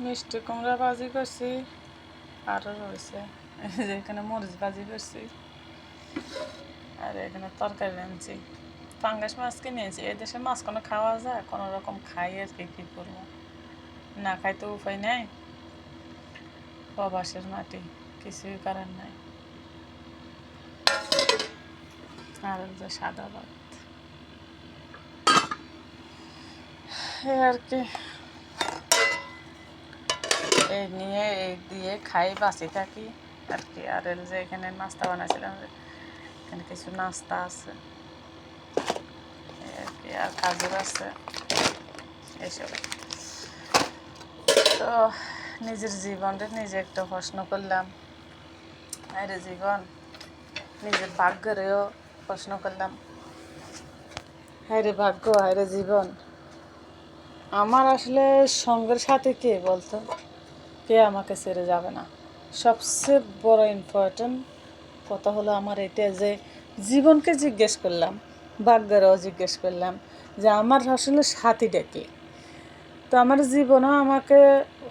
মিষ্টি কুমড়া ভাজি করছি, আরও রয়েছে এই যে এখানে মরিচ ভাজি করছি, আর এখানে তরকারি রাঁধছি। পাঙ্গাস মাছ কিনেছি, এই দেশে মাছ কোনো খাওয়া যায়, কোনো রকম খাই আর কি, কী করবো, না খাই তো উপায় নেই, প্রবাসের মাটি, কিছুই করার নাই। আর যে সাদা ভাত, এই আর কি, এই নিয়ে এই দিয়ে খাই বাঁচি থাকি আর কি। আর এই যে এখানে নাস্তা বানাইছিলাম, এখানে কিছু নাস্তা আছে আর কি, আর কাজুর আছে এইসব। তো নিজের জীবনটা নিজে একটা প্রশ্ন করলাম, আরে জীবন, নিজের ভাগ্যরেও প্রশ্ন করলাম, হায়রে ভাগ্য, হায়রে জীবন, আমার আসলে সঙ্গের সাথে কে বলতো, কে আমাকে ছেড়ে যাবে না। সবচেয়ে বড় ইম্পর্টেন্ট কথা হলো আমার এটা, যে জীবনকে জিজ্ঞেস করলাম, ভাগ্যেরও জিজ্ঞেস করলাম যে আমার আসলে সাথীটা কে। তো আমার জীবনও আমাকে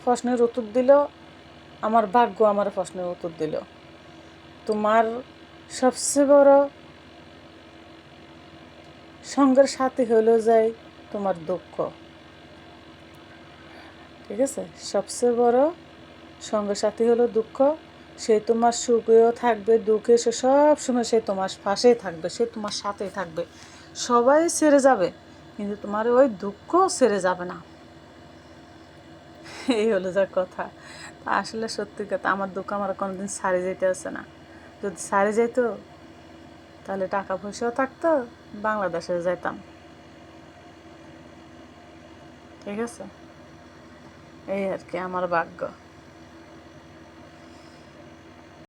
প্রশ্নের উত্তর দিল, আমার ভাগ্য আমার প্রশ্নের উত্তর দিল। তোমার সবচেয়ে বড় সঙ্গের সাথী হলো যায় তোমার দুঃখ, ঠিক আছে? সবচেয়ে বড় সঙ্গের সাথী হলো দুঃখ। সে তোমার সুখেও থাকবে, দুঃখে, সে সব সময় সে তোমার পাশেই থাকবে, সে তোমার সাথেই থাকবে। সবাই ছেড়ে যাবে, কিন্তু তোমার ওই দুঃখ ছেড়ে যাবে না। এই হলো যা কথা। তা আসলে সত্যি কথা, আমার দুঃখ আমার কোনোদিন ছাড়ে যেতে আসে না। যদি ছাড়ে যেত তাহলে টাকা পয়সাও থাকতো, বাংলাদেশে যেতাম, ঠিক আছে? এই আর কি আমার ভাগ্য।